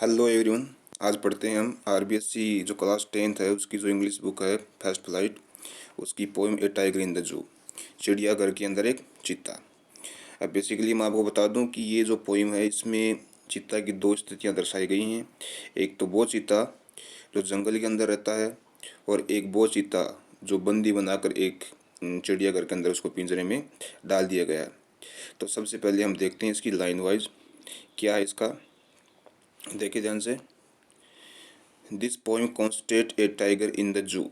Hello everyone. आज पढ़ते हैं हम आरबीएससी जो क्लास 10th है उसकी जो इंग्लिश बुक है फर्स्ट फ्लाइट, उसकी poem A tiger in the जू, चिड़ियाघर के अंदर एक चीता। अब बेसिकली मैं आपको बता दूं कि ये जो पोएम है इसमें चीता की दो स्थितियां दर्शाई गई हैं। एक तो वो चीता जो जंगल के अंदर रहता है और एक वो चीता जो बंदी बनाकर एक चिड़ियाघर के अंदर उसको पिंजरे में डाल दिया गया है। तो सबसे पहले हम देखते हैं इसकी लाइन वाइज क्या है इसका। देखिए ध्यान से। This poem contrasts a tiger in the zoo.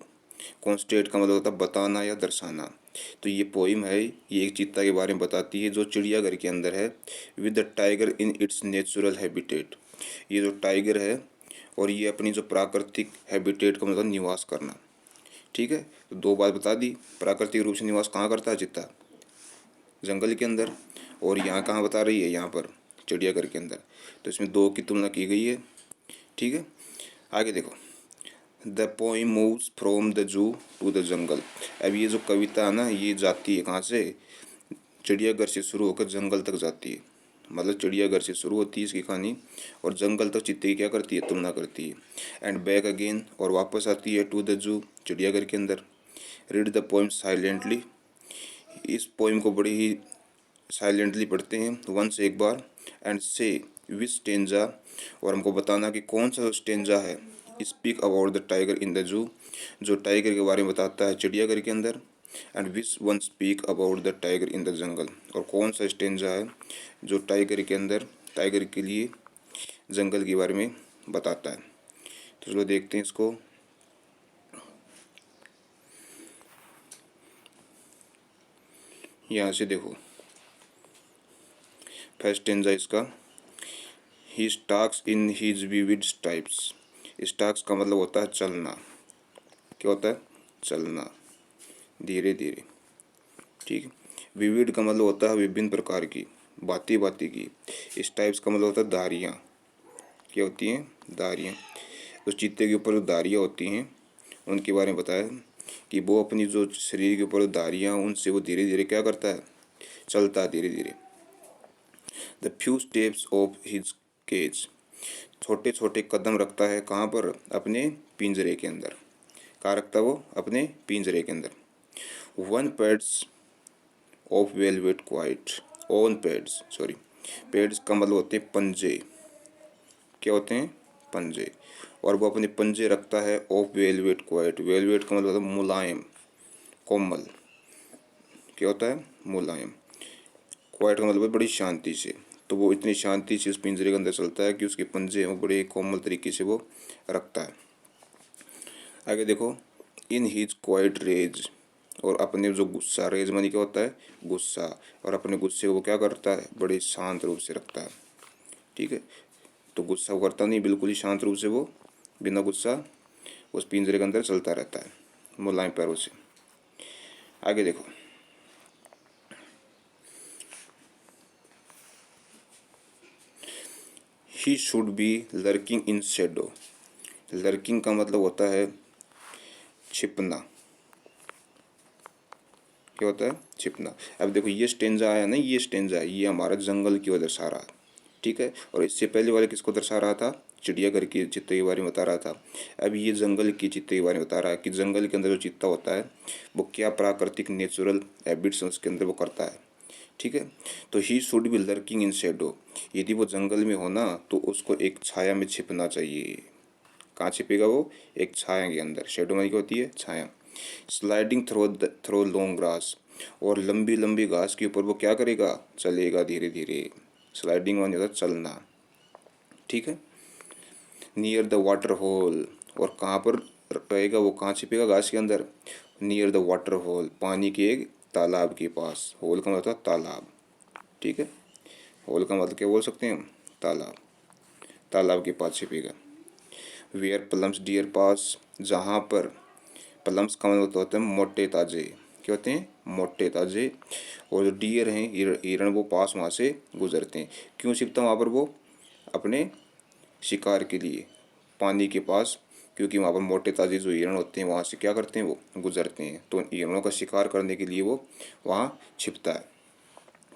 Contrasts का मतलब होता है बताना या दर्शाना। तो ये पोइम है, ये एक चीता के बारे में बताती है जो चिड़ियाघर के अंदर है। With the tiger in its natural habitat. ये जो टाइगर है और ये अपनी जो प्राकृतिक हैबिटेट का मतलब निवास करना। ठीक है, तो दो बात बता दी। प्राकृतिक रूप से निवास कहाँ करता है चीता? जंगल के अंदर। और यहाँ कहाँ बता रही है? यहाँ पर चिड़ियाघर के अंदर। तो इसमें दो की तुलना की गई है। ठीक है, आगे देखो। The poem moves from the zoo to the jungle. अब ये जो कविता है ना, ये जाती है कहाँ से? चिड़ियाघर से शुरू होकर जंगल तक जाती है। मतलब चिड़ियाघर से शुरू होती है इसकी कहानी और जंगल तक चीते की क्या करती है? तुलना करती है। एंड बैक अगेन, और वापस आती है टू द जू, चिड़ियाघर के अंदर। Read the poem silently. इस पोइम को बड़ी ही साइलेंटली पढ़ते हैं वंस, एक बार। एंड से विच स्टेंजा, और हमको बताना कि कौन सा स्टेंजा है। Speak about the tiger in the जू, जो टाइगर के बारे में बताता है चिड़ियाघर के अंदर। And which one speak about the tiger in the jungle, और कौन सा स्टेंजा है जो टाइगर के अंदर, टाइगर के लिए जंगल के बारे में बताता है। तो चलो देखते हैं इसको। यहाँ से देखो, फर्स्ट स्टेंजा इसका। He stalks in his vivid stripes. Stalks का मतलब होता है चलना। क्या होता है? चलना, धीरे धीरे। ठीक है। विविड का मतलब होता है विभिन्न प्रकार की, भांति भांति की। स्टाइप्स का मतलब होता है धारियाँ। क्या होती हैं? धारियाँ। तो चीते के ऊपर जो धारियाँ होती हैं उनके बारे में बताया कि वो अपनी जो शरीर के ऊपर धारियाँ, उनसे वो धीरे धीरे क्या करता है? चलता है धीरे धीरे। The few steps of his cage. छोटे छोटे कदम रखता है कहाँ पर? अपने पिंजरे के अंदर। कहाँ रखता है वो? अपने पिंजरे के अंदर। One pads of velvet quite. On pads, sorry, pads का मतलब होते हैं पंजे। क्या होते हैं? पंजे। और वो अपने पंजे रखता है ऑफ वेलवेट क्वाइट। वेलवेट का मतलब होता है मुलायम, कोमल। क्या होता है? मुलायम। क्वाइट का मतलब है बड़ी शांति से। तो वो इतनी शांति से उस पिंजरे के अंदर चलता है कि उसके पंजे हैं वो बड़े कोमल तरीके से वो रखता है। आगे देखो। इन हीज क्वाइट रेज, और अपने जो गुस्सा, रेज मानी क्या होता है? गुस्सा। और अपने गुस्से को वो क्या करता है? बड़े शांत रूप से रखता है। ठीक है, तो गुस्सा वो करता नहीं, बिल्कुल ही शांत रूप से वो बिना गुस्सा उस पिंजरे के अंदर चलता रहता है मुलायम पैरों से। आगे देखो। ही should B lurking in shadow. Lurking का मतलब होता है छिपना। क्या होता है? छिपना। अब देखो ये स्टेंजा आया ना, ये स्टेंजा ये हमारा जंगल की ओर दर्शा रहा है। ठीक है, और इससे पहले वाले किसको दर्शा रहा था? चिड़ियाघर के चित्ते के बारे में बता रहा था। अब ये जंगल की चित्ते के बारे में बता रहा है कि जंगल के अंदर जो चित्ता होता है वो क्या प्राकृतिक नेचुरल हैबिट्स उसके अंदर वो करता है। ठीक है, तो ही should B lurking in shadow. यदि वो जंगल में हो ना तो उसको एक छाया में छिपना चाहिए। कहाँ छिपेगा वो? एक छाया के अंदर। शेडो में क्या होती है? छाया। स्लाइडिंग थ्रो लॉन्ग ग्रास, और लंबी लंबी घास के ऊपर वो क्या करेगा? चलेगा धीरे धीरे। स्लाइडिंग माने होता है चलना। ठीक है। नियर द वाटर होल, और कहाँ पर रहेगा वो? कहाँ छिपेगा? घास के अंदर। नियर द वाटर होल, पानी के एक तालाब के पास। होल का मतलब तालाब। ठीक है, होल का मतलब क्या बोल सकते हैं हम? तालाब। तालाब के पास छिपेगा। वेयर प्लम्स डियर पास, जहाँ पर प्लम्स का मतलब होता है मोटे ताजे। क्या होते हैं? मोटे ताजे। और जो डियर हैं, हिरण, वो पास वहाँ से गुजरते हैं। क्यों छिपता वहाँ पर वो? अपने शिकार के लिए, पानी के पास। क्योंकि वहाँ पर मोटे ताजे जो हिरण होते हैं वहाँ से क्या करते हैं? वो गुजरते हैं। तो हिरणों का शिकार करने के लिए वो वहाँ छिपता है।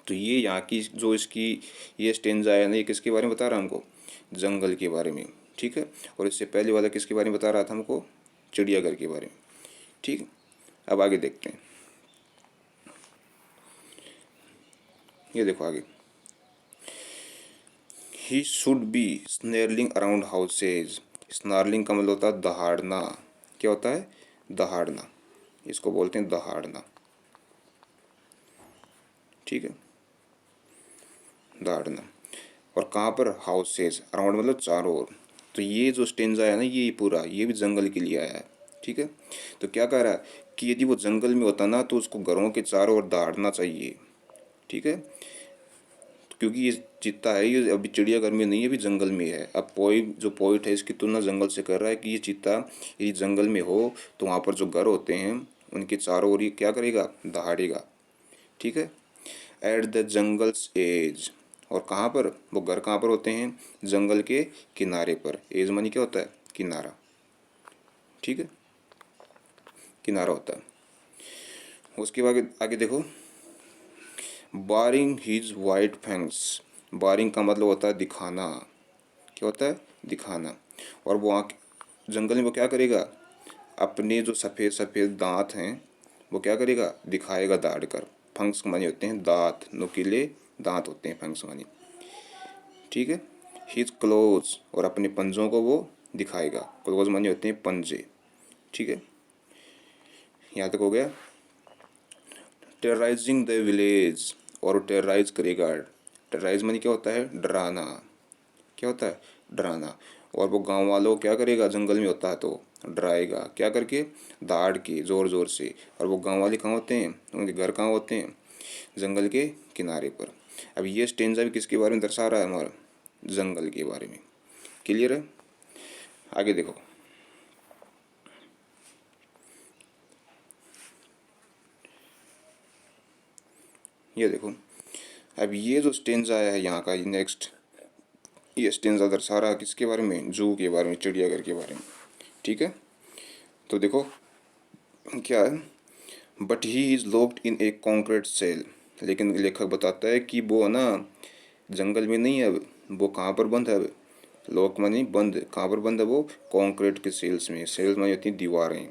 तो ये यहाँ की जो इसकी ये स्टेंजा है ना, ये किसके बारे में बता रहा है हमको? जंगल के बारे में, ठीक है। और इससे पहले वाला किसके बारे में बता रहा था हमको, चिड़ियाघर के बारे में, ठीक है। अब आगे देखते हैं, ये देखो आगे, he should be snarling around houses. Snarling का मतलब होता है दहाड़ना। क्या होता है, दहाड़ना, इसको बोलते हैं दहाड़ना, ठीक है, दहाड़ना। और कहाँ पर, हाउसेज, अराउंड मतलब चारों ओर। तो ये जो स्टेंजा है ना, ये पूरा ये भी जंगल के लिए आया है, ठीक है। तो क्या कह रहा है कि यदि वो जंगल में होता ना तो उसको घरों के चारों ओर दहाड़ना चाहिए, ठीक है। क्योंकि ये चीता है, ये अभी चिड़ियाघर में नहीं है, अभी जंगल में है। अब पोइट जो पोइट है इसकी तुलना जंगल से कर रहा है कि ये चीता यदि जंगल में हो तो वहाँ पर जो घर होते हैं उनके चारों ओर ये क्या करेगा, दहाड़ेगा, ठीक है। एट द जंगल्स एज, और कहाँ पर वो घर कहाँ पर होते हैं, जंगल के किनारे पर। एज मानी क्या होता है, किनारा, ठीक है, किनारा होता है। उसके बाद आगे देखो, बारिंग हिज वाइट फैंग्स। बारिंग का मतलब होता है दिखाना। क्या होता है, दिखाना। और वो आँख, जंगल में वो क्या करेगा, अपने जो सफ़ेद सफ़ेद दांत हैं वो क्या करेगा, दिखाएगा दाड़ कर। फंक्स माने होते हैं दांत, नुकीले दांत होते हैं फंक्स माने, ठीक है। हिज क्लोज, और अपने पंजों को वो दिखाएगा। क्लोज माने होते हैं पंजे, ठीक है। यहाँ तक हो गया। टेरराइजिंग द विलेज, और टेरराइज करेगा। टेरराइज माने क्या होता है, डराना। क्या होता है, डराना। और वो गांव वालों को क्या करेगा, जंगल में होता है तो डराएगा, क्या करके, दाड़ के, जोर जोर से। और वो गांव वाले कहाँ होते हैं, उनके घर कहाँ होते हैं, जंगल के किनारे पर। अब ये स्टेंजा भी किसके बारे में दर्शा रहा है, हमारा जंगल के बारे में। क्लियर है, आगे देखो। ये देखो, अब ये जो स्टेंजा आया है यहाँ का, ये नेक्स्ट, ये स्टेंजा दर्शा रहा है किसके बारे में, जू के बारे में, चिड़ियाघर के बारे में, ठीक है। तो देखो क्या है, but he is locked in a concrete cell. लेकिन लेखक बताता है कि वो है ना जंगल में नहीं है अब, वो कहाँ पर बंद है अब, लॉक मानी बंद, कहाँ पर बंद है वो, कॉन्क्रीट के सेल्स में। सेल्स मानी होती हैं दीवारें,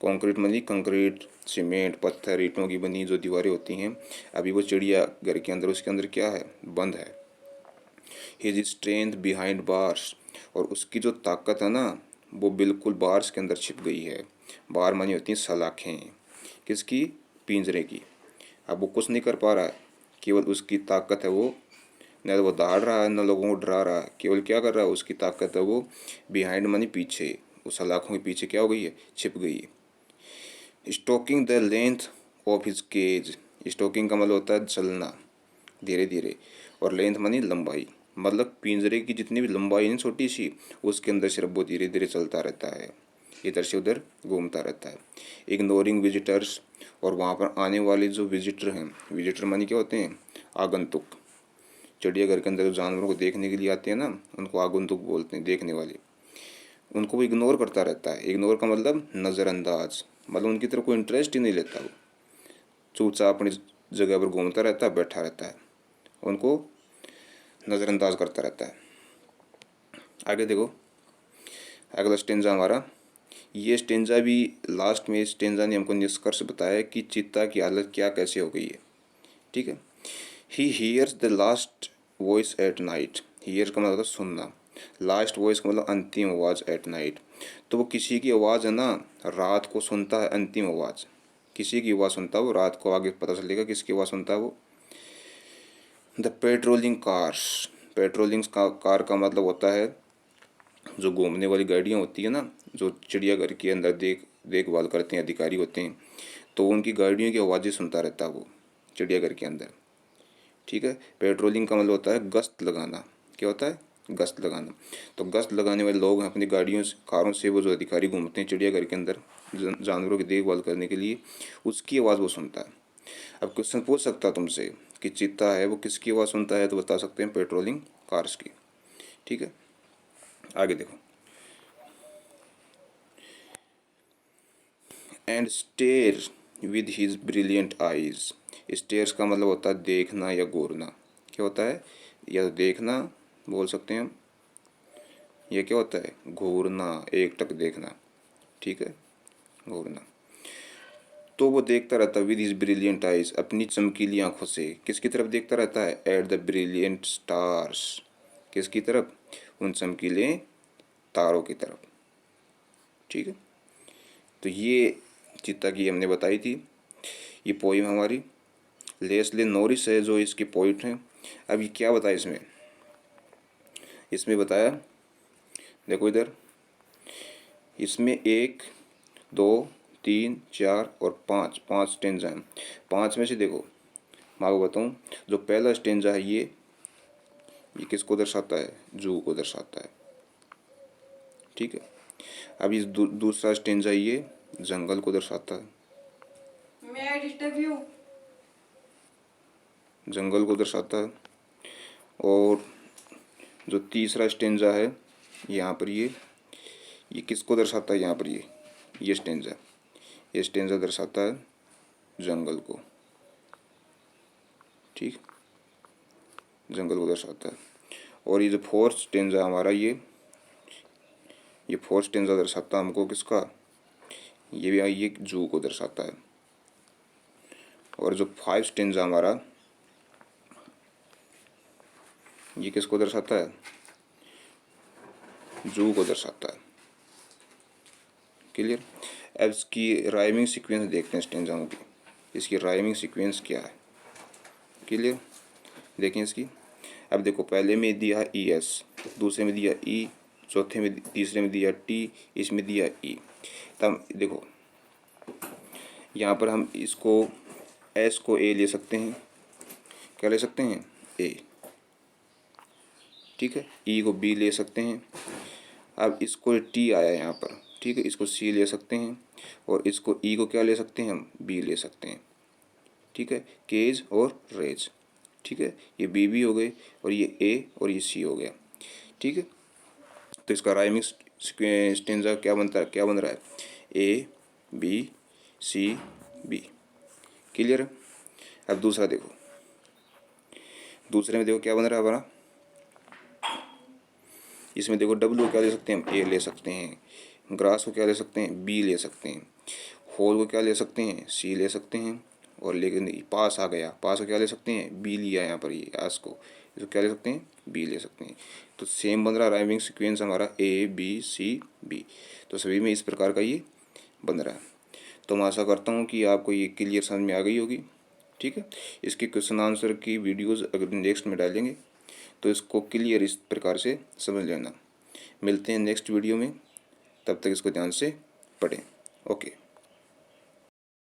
कॉन्क्रीट मानी कंक्रीट, सीमेंट, पत्थर, ईंटों की बनी जो दीवारें होती हैं, अभी वो चिड़िया घर के अंदर, उसके अंदर क्या है, बंद है। हिज स्ट्रेंथ बिहाइंड बार्स, और उसकी जो ताकत है ना वो बिल्कुल बार्स के अंदर छिप गई है। बार मानी होती हैं सलाखें, किसकी, पिंजरे की। अब वो कुछ नहीं कर पा रहा है, केवल उसकी ताकत है वो, न तो वो दहाड़ रहा है न लोगों को डरा रहा है, केवल क्या कर रहा है, उसकी ताकत है वो बिहाइंड मानी पीछे, उस सलाखों के पीछे क्या हो गई है, छिप गई है। Stalking the length of his cage. Stalking का मतलब होता है चलना धीरे धीरे, और लेंथ मानी लंबाई, मतलब पिंजरे की जितनी भी लंबाई है छोटी सी, उसके अंदर सिर्फ वो धीरे धीरे चलता रहता है, इधर से उधर घूमता रहता है। इग्नोरिंग विजिटर्स, और वहाँ पर आने वाले जो विजिटर हैं, विजिटर मानी क्या होते हैं, आगंतुक। चिड़ियाघर के अंदर जो जानवरों को देखने के लिए आते हैं ना, उनको आगंतुक बोलते हैं, देखने वाले। उनको वो इग्नोर करता रहता है। इग्नोर का मतलब नज़रअंदाज, मतलब उनकी तरफ कोई इंटरेस्ट ही नहीं लेता, वो चुपचाप अपनी जगह पर घूमता रहता है, बैठा रहता है, उनको नज़रअंदाज करता रहता है। आगे देखो, अगला स्टेंजा हमारा, ये स्टेंजा भी लास्ट में स्टेंजा ने हमको निष्कर्ष बताया कि चीता की हालत क्या कैसे हो गई है, ठीक है। He hears the last voice at night. Here का मतलब सुनना, लास्ट वॉइस का मतलब अंतिम आवाज़ एट नाइट। तो वो किसी की आवाज़ है ना, रात को सुनता है, अंतिम आवाज़ किसी की आवाज़ सुनता है वो रात को, आगे पता चलेगा किसकी आवाज़ सुनता है वो। The patrolling cars. पेट्रोलिंग का कार का मतलब होता है जो घूमने वाली गाड़ियाँ होती है ना, जो चिड़ियाघर के अंदर देखभाल करते हैं, अधिकारी होते हैं, तो उनकी गाड़ियों की आवाज़ें सुनता रहता है वो चिड़ियाघर के अंदर, ठीक है। पेट्रोलिंग का मतलब होता है गश्त लगाना। क्या होता है, गश्त लगाना। तो गश्त लगाने वाले लोग हैं अपनी गाड़ियों से, कारों से, वो जो अधिकारी घूमते हैं चिड़ियाघर के अंदर जानवरों की देखभाल करने के लिए, उसकी आवाज़ वो सुनता है। अब क्वेश्चन पूछ सकता तुमसे कि चीता है वो किसकी आवाज़ सुनता है, तो बता सकते हैं पेट्रोलिंग कार्स की, ठीक है। आगे देखो, and stare with his brilliant eyes. Stares का मतलब होता है देखना या घूरना। क्या होता है, या तो देखना बोल सकते हैं हम, यह क्या होता है? घूरना, एकटक देखना। ठीक है, घूरना। तो वो देखता रहता विद हिज ब्रिलियंट आइज, अपनी चमकीली आंखों से। किसकी तरफ देखता रहता है? At the brilliant stars. किसकी तरफ? उन चमकीले तारों की तरफ। ठीक है, तो ये चीता की हमने बताई थी। ये पोइम हमारी लेस्ले नॉरिस है जो इसके पोइट हैं। अब ये क्या बताया इसमें? इसमें बताया, देखो इधर, इसमें 1 2 3 4 और 5 स्टेंजा हैं। 5 में से देखो, मैं आपको बताऊँ, जो पहला स्टेंजा है ये किसको दर्शाता है? जू को दर्शाता है। ठीक है, अब इस दूसरा स्टेंजा ये जंगल को दर्शाता है, जंगल को दर्शाता है। और जो तीसरा स्टेंजा है यहाँ पर ये किसको दर्शाता है? यहाँ पर ये स्टेंजा दर्शाता है जंगल को। ठीक, जंगल को दर्शाता है। और ये जो फोर्थ स्टेंजा हमारा ये फोर्थ स्टेंजा दर्शाता है हमको किसका? ये जू को दर्शाता है। और जो 5 स्टेंजा हमारा ये किसको दर्शाता है? जू को दर्शाता है। क्लियर? अब इसकी राइमिंग सीक्वेंस देखते हैं स्टेंजाओं की, इसकी राइमिंग सीक्वेंस क्या है। क्लियर? देखें इसकी। अब देखो, पहले में दिया ई एस, दूसरे में दिया ई, चौथे में, तीसरे में दिया टी, इसमें दिया ई। तब देखो यहाँ पर हम इसको एस को ए ले सकते हैं। क्या ले सकते हैं? ए। ठीक है, ई को बी ले सकते हैं। अब इसको टी आया यहाँ पर, ठीक है, इसको सी ले सकते हैं। और इसको ई को क्या ले सकते हैं? हम बी ले सकते हैं। ठीक है, केज और रेज। ठीक है, ये बी भी हो गए और ये ए और ये सी हो गया। ठीक है, तो इसका राइमिंग स्टेंजा क्या बनता है? क्या बन रहा है? A B C B. Clear है? अब दूसरा देखो, दूसरे में देखो क्या बन रहा है हमारा। इसमें देखो डब्ल्यू को क्या ले सकते हैं? हम ए ले सकते हैं। ग्रास को क्या ले सकते हैं? बी ले सकते हैं। होल को क्या ले सकते हैं? सी ले सकते हैं। और लेकिन पास आ गया, पास को क्या ले सकते हैं? बी लिया यहाँ पर, ये आस को, इसको क्या ले सकते हैं? बी ले सकते हैं। तो सेम बन रहा राइमिंग सीक्वेंस हमारा ए बी सी बी। तो सभी में इस प्रकार का ये बन रहा है। तो मैं आशा करता हूँ कि आपको ये क्लियर समझ में आ गई होगी। ठीक है, इसके क्वेश्चन आंसर की वीडियोज़ अगर नेक्स्ट में डालेंगे तो इसको क्लियर इस प्रकार से समझ लेना। मिलते हैं नेक्स्ट वीडियो में, तब तक इसको ध्यान से पढ़ें। ओके।